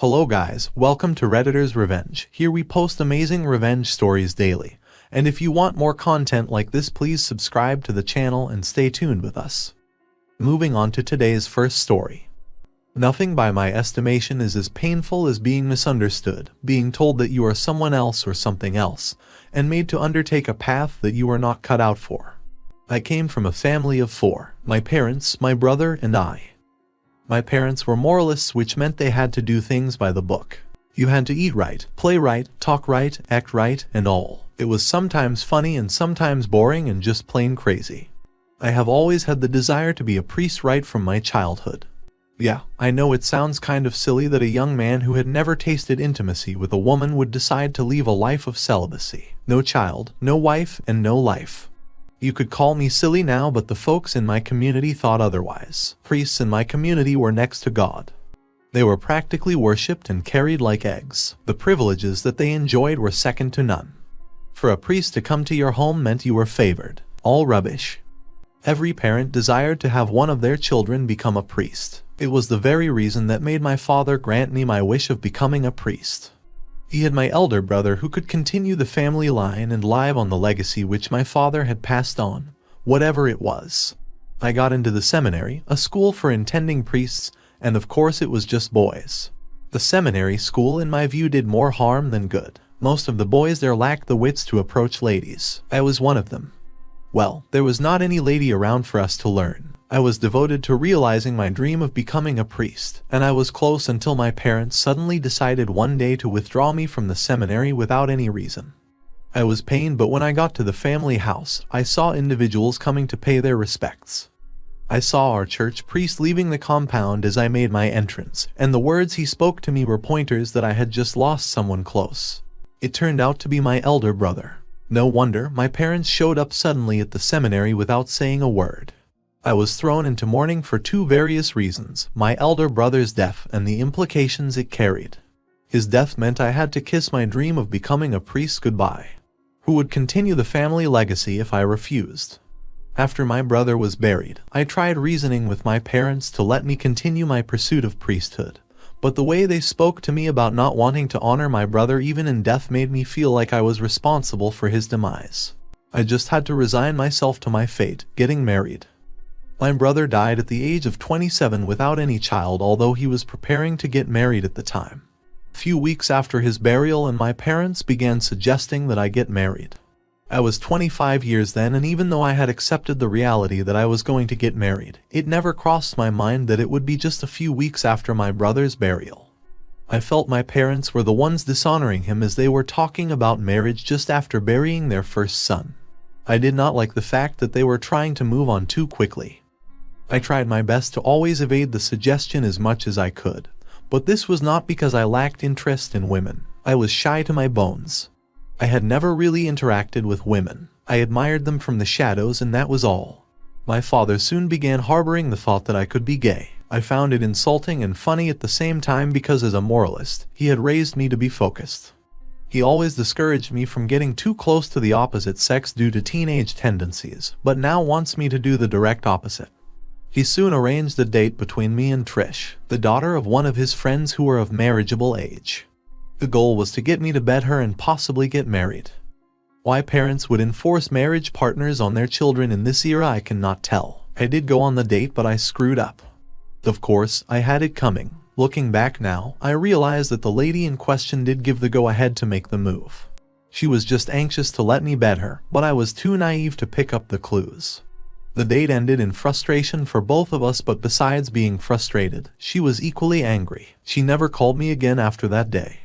Hello guys, welcome to Redditor's Revenge. Here we post amazing revenge stories daily. And if you want more content like this, please subscribe to the channel and stay tuned with us. Moving on to today's first story. Nothing by my estimation is as painful as being misunderstood, being told that you are someone else or something else, and made to undertake a path that you are not cut out for. I came from a family of 4, my parents, my brother, and I. My parents were moralists, which meant they had to do things by the book. You had to eat right, play right, talk right, act right, and all. It was sometimes funny and sometimes boring and just plain crazy. I have always had the desire to be a priest right from my childhood. Yeah, I know it sounds kind of silly that a young man who had never tasted intimacy with a woman would decide to live a life of celibacy. No child, no wife, and no life. You could call me silly now, but the folks in my community thought otherwise. Priests in my community were next to God. They were practically worshipped and carried like eggs. The privileges that they enjoyed were second to none. For a priest to come to your home meant you were favored. All rubbish. Every parent desired to have one of their children become a priest. It was the very reason that made my father grant me my wish of becoming a priest. He had my elder brother who could continue the family line and live on the legacy which my father had passed on, whatever it was. I got into the seminary, a school for intending priests, and of course it was just boys. The seminary school in my view did more harm than good. Most of the boys there lacked the wits to approach ladies. I was one of them. Well, there was not any lady around for us to learn. I was devoted to realizing my dream of becoming a priest, and I was close until my parents suddenly decided one day to withdraw me from the seminary without any reason. I was pained, but when I got to the family house, I saw individuals coming to pay their respects. I saw our church priest leaving the compound as I made my entrance, and the words he spoke to me were pointers that I had just lost someone close. It turned out to be my elder brother. No wonder my parents showed up suddenly at the seminary without saying a word. I was thrown into mourning for 2 various reasons: my elder brother's death and the implications it carried. His death meant I had to kiss my dream of becoming a priest goodbye, who would continue the family legacy if I refused. After my brother was buried, I tried reasoning with my parents to let me continue my pursuit of priesthood, but the way they spoke to me about not wanting to honor my brother even in death made me feel like I was responsible for his demise. I just had to resign myself to my fate, getting married. My brother died at the age of 27 without any child, although he was preparing to get married at the time. A few weeks after his burial, and my parents began suggesting that I get married. I was 25 years then, and even though I had accepted the reality that I was going to get married, it never crossed my mind that it would be just a few weeks after my brother's burial. I felt my parents were the ones dishonoring him as they were talking about marriage just after burying their first son. I did not like the fact that they were trying to move on too quickly. I tried my best to always evade the suggestion as much as I could, but this was not because I lacked interest in women. I was shy to my bones. I had never really interacted with women. I admired them from the shadows, and that was all. My father soon began harboring the thought that I could be gay. I found it insulting and funny at the same time because as a moralist, he had raised me to be focused. He always discouraged me from getting too close to the opposite sex due to teenage tendencies, but now wants me to do the direct opposite. He soon arranged a date between me and Trish, the daughter of one of his friends who were of marriageable age. The goal was to get me to bed her and possibly get married. Why parents would enforce marriage partners on their children in this era I cannot tell. I did go on the date, but I screwed up. Of course, I had it coming. Looking back now, I realize that the lady in question did give the go-ahead to make the move. She was just anxious to let me bed her, but I was too naive to pick up the clues. The date ended in frustration for both of us, but besides being frustrated, she was equally angry. She never called me again after that day.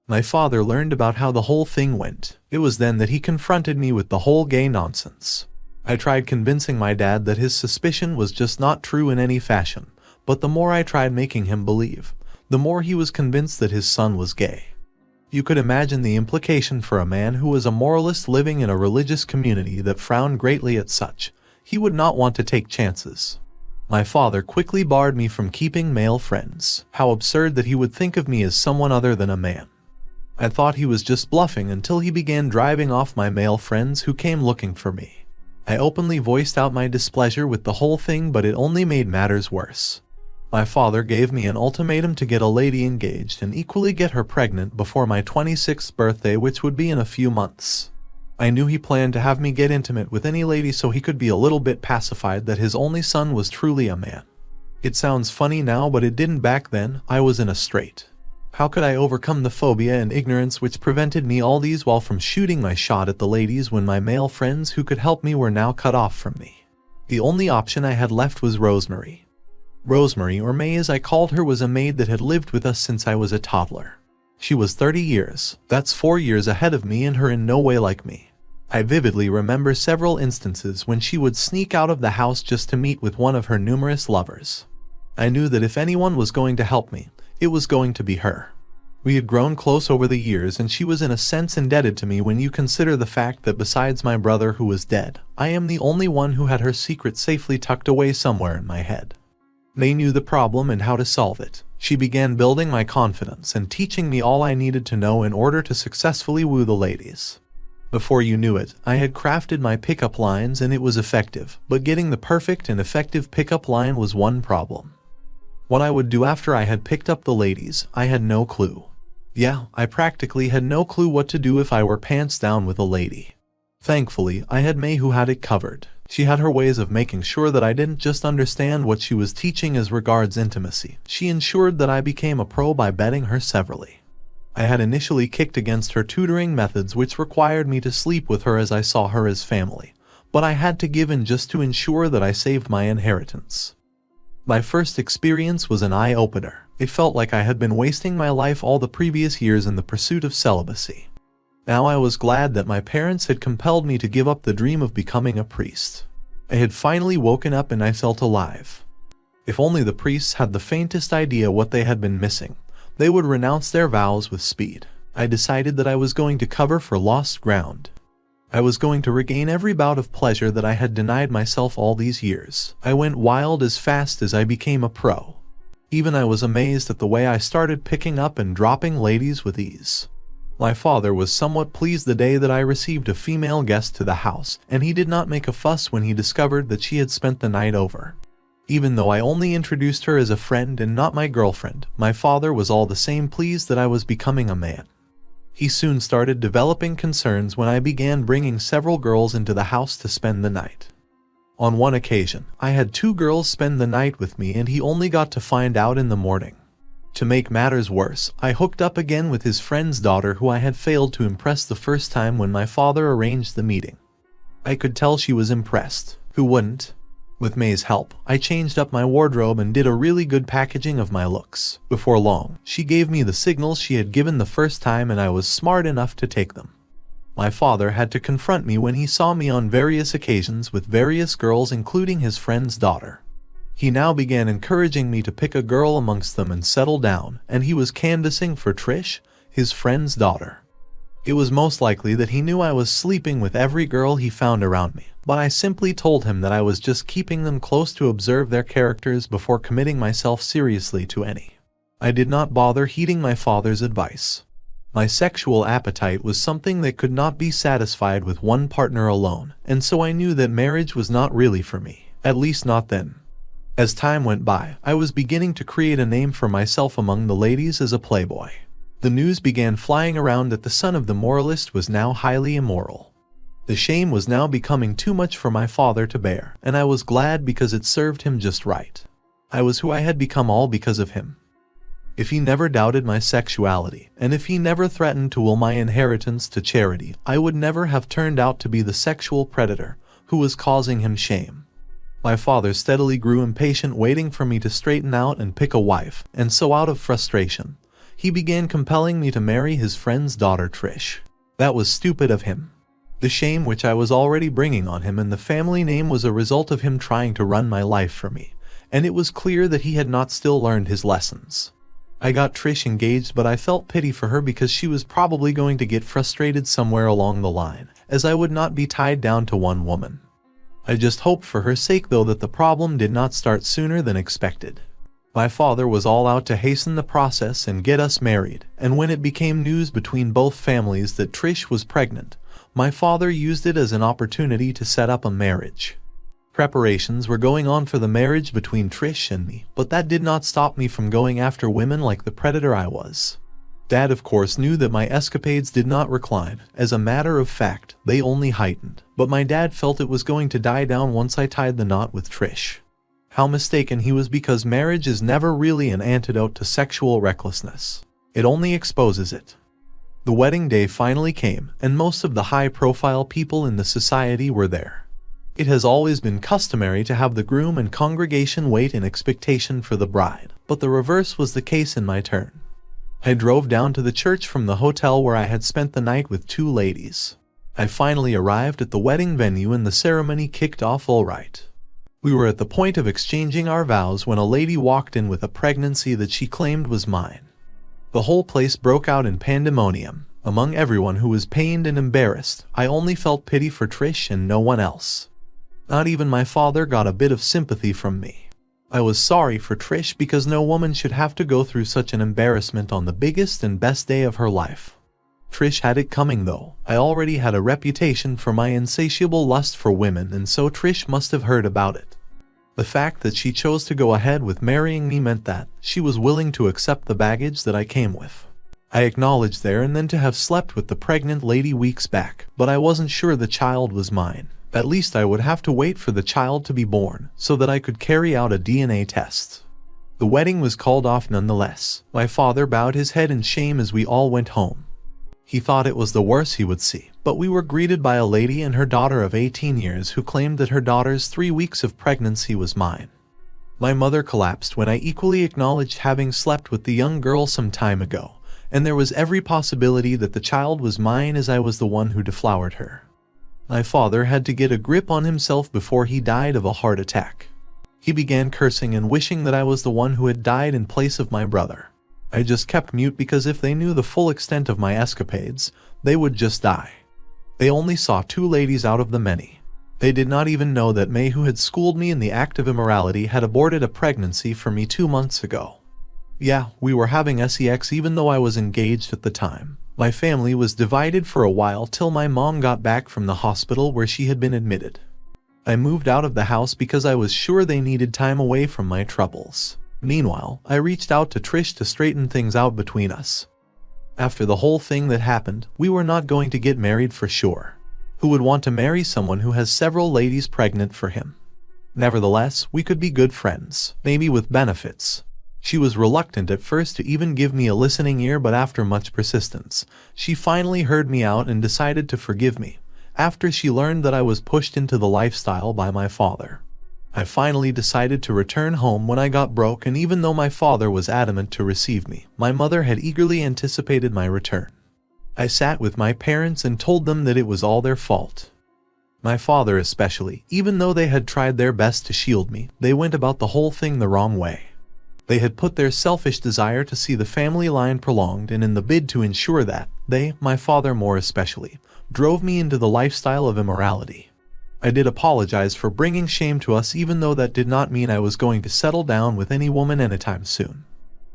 My father learned about how the whole thing went. It was then that he confronted me with the whole gay nonsense. I tried convincing my dad that his suspicion was just not true in any fashion, but the more I tried making him believe, the more he was convinced that his son was gay. You could imagine the implication for a man who was a moralist living in a religious community that frowned greatly at such. He would not want to take chances. My father quickly barred me from keeping male friends. How absurd that he would think of me as someone other than a man. I thought he was just bluffing until he began driving off my male friends who came looking for me. I openly voiced out my displeasure with the whole thing, but it only made matters worse. My father gave me an ultimatum to get a lady engaged and equally get her pregnant before my 26th birthday, which would be in a few months. I knew he planned to have me get intimate with any lady so he could be a little bit pacified that his only son was truly a man. It sounds funny now, but it didn't back then. I was in a strait. How could I overcome the phobia and ignorance which prevented me all these while from shooting my shot at the ladies when my male friends who could help me were now cut off from me? The only option I had left was Rosemary. Rosemary, or May as I called her, was a maid that had lived with us since I was a toddler. She was 30 years, that's 4 years ahead of me, and her in no way like me. I vividly remember several instances when she would sneak out of the house just to meet with one of her numerous lovers. I knew that if anyone was going to help me, it was going to be her. We had grown close over the years, and she was in a sense indebted to me when you consider the fact that besides my brother who was dead, I am the only one who had her secret safely tucked away somewhere in my head. May knew the problem and how to solve it. She began building my confidence and teaching me all I needed to know in order to successfully woo the ladies. Before you knew it, I had crafted my pickup lines and it was effective, but getting the perfect and effective pickup line was one problem. What I would do after I had picked up the ladies, I had no clue. Yeah, I practically had no clue what to do if I were pants down with a lady. Thankfully, I had May who had it covered. She had her ways of making sure that I didn't just understand what she was teaching as regards intimacy. She ensured that I became a pro by betting her severally. I had initially kicked against her tutoring methods, which required me to sleep with her as I saw her as family, but I had to give in just to ensure that I saved my inheritance. My first experience was an eye-opener. It felt like I had been wasting my life all the previous years in the pursuit of celibacy. Now I was glad that my parents had compelled me to give up the dream of becoming a priest. I had finally woken up and I felt alive. If only the priests had the faintest idea what they had been missing, they would renounce their vows with speed. I decided that I was going to cover for lost ground. I was going to regain every bout of pleasure that I had denied myself all these years. I went wild as fast as I became a pro. Even I was amazed at the way I started picking up and dropping ladies with ease. My father was somewhat pleased the day that I received a female guest to the house, and he did not make a fuss when he discovered that she had spent the night over. Even though I only introduced her as a friend and not my girlfriend, my father was all the same pleased that I was becoming a man. He soon started developing concerns when I began bringing several girls into the house to spend the night. On one occasion, I had 2 girls spend the night with me and he only got to find out in the morning. To make matters worse, I hooked up again with his friend's daughter who I had failed to impress the first time when my father arranged the meeting. I could tell she was impressed. Who wouldn't? With May's help, I changed up my wardrobe and did a really good packaging of my looks. Before long, she gave me the signals she had given the first time and I was smart enough to take them. My father had to confront me when he saw me on various occasions with various girls, including his friend's daughter. He now began encouraging me to pick a girl amongst them and settle down, and he was canvassing for Trish, his friend's daughter. It was most likely that he knew I was sleeping with every girl he found around me, but I simply told him that I was just keeping them close to observe their characters before committing myself seriously to any. I did not bother heeding my father's advice. My sexual appetite was something that could not be satisfied with one partner alone, and so I knew that marriage was not really for me, at least not then. As time went by, I was beginning to create a name for myself among the ladies as a playboy. The news began flying around that the son of the moralist was now highly immoral. The shame was now becoming too much for my father to bear, and I was glad because it served him just right. I was who I had become all because of him. If he never doubted my sexuality, and if he never threatened to will my inheritance to charity, I would never have turned out to be the sexual predator who was causing him shame. My father steadily grew impatient, waiting for me to straighten out and pick a wife, and so out of frustration, he began compelling me to marry his friend's daughter Trish. That was stupid of him. The shame which I was already bringing on him and the family name was a result of him trying to run my life for me, and it was clear that he had not still learned his lessons. I got Trish engaged, but I felt pity for her because she was probably going to get frustrated somewhere along the line, as I would not be tied down to one woman. I just hoped for her sake though that the problem did not start sooner than expected. My father was all out to hasten the process and get us married, and when it became news between both families that Trish was pregnant, my father used it as an opportunity to set up a marriage. Preparations were going on for the marriage between Trish and me, but that did not stop me from going after women like the predator I was. Dad of course knew that my escapades did not recline. As a matter of fact, they only heightened. But my dad felt it was going to die down once I tied the knot with Trish. How mistaken he was, because marriage is never really an antidote to sexual recklessness. It only exposes it. The wedding day finally came, and most of the high-profile people in the society were there. It has always been customary to have the groom and congregation wait in expectation for the bride, but the reverse was the case in my turn. I drove down to the church from the hotel where I had spent the night with two ladies. I finally arrived at the wedding venue and the ceremony kicked off all right. We were at the point of exchanging our vows when a lady walked in with a pregnancy that she claimed was mine. The whole place broke out in pandemonium. Among everyone who was pained and embarrassed, I only felt pity for Trish and no one else. Not even my father got a bit of sympathy from me. I was sorry for Trish because no woman should have to go through such an embarrassment on the biggest and best day of her life. Trish had it coming though. I already had a reputation for my insatiable lust for women, and so Trish must have heard about it. The fact that she chose to go ahead with marrying me meant that she was willing to accept the baggage that I came with. I acknowledged there and then to have slept with the pregnant lady weeks back, but I wasn't sure the child was mine. At least I would have to wait for the child to be born so that I could carry out a DNA test. The wedding was called off nonetheless. My father bowed his head in shame as we all went home. He thought it was the worst he would see, but we were greeted by a lady and her daughter of 18 years who claimed that her daughter's 3 weeks of pregnancy was mine. My mother collapsed when I equally acknowledged having slept with the young girl some time ago, and there was every possibility that the child was mine as I was the one who deflowered her. My father had to get a grip on himself before he died of a heart attack. He began cursing and wishing that I was the one who had died in place of my brother. I just kept mute because if they knew the full extent of my escapades, they would just die. They only saw 2 ladies out of the many. They did not even know that May, who had schooled me in the act of immorality, had aborted a pregnancy for me 2 months ago. Yeah, we were having sex even though I was engaged at the time. My family was divided for a while till my mom got back from the hospital where she had been admitted. I moved out of the house because I was sure they needed time away from my troubles. Meanwhile, I reached out to Trish to straighten things out between us. After the whole thing that happened, we were not going to get married for sure. Who would want to marry someone who has several ladies pregnant for him? Nevertheless, we could be good friends, maybe with benefits. She was reluctant at first to even give me a listening ear, but after much persistence, she finally heard me out and decided to forgive me, after she learned that I was pushed into the lifestyle by my father. I finally decided to return home when I got broke, and even though my father was adamant to receive me, my mother had eagerly anticipated my return. I sat with my parents and told them that it was all their fault. My father especially, even though they had tried their best to shield me, they went about the whole thing the wrong way. They had put their selfish desire to see the family line prolonged, and in the bid to ensure that, they, my father more especially, drove me into the lifestyle of immorality. I did apologize for bringing shame to us, even though that did not mean I was going to settle down with any woman anytime soon.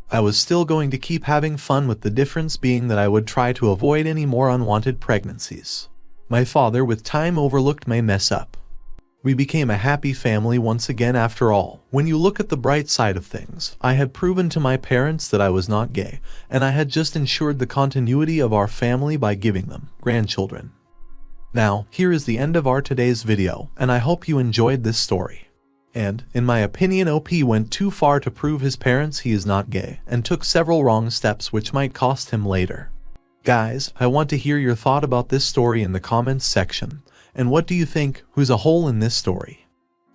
I was still going to keep having fun, with the difference being that I would try to avoid any more unwanted pregnancies. My father with time overlooked my mess up. We became a happy family once again after all. When you look at the bright side of things, I had proven to my parents that I was not gay, and I had just ensured the continuity of our family by giving them grandchildren. Now, here is the end of our today's video, and I hope you enjoyed this story. And, in my opinion, OP went too far to prove his parents he is not gay, and took several wrong steps which might cost him later. Guys, I want to hear your thought about this story in the comments section. And what do you think? Who's a hole in this story?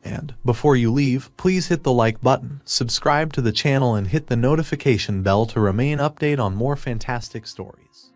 And before you leave, please hit the like button, subscribe to the channel, and hit the notification bell to remain updated on more fantastic stories.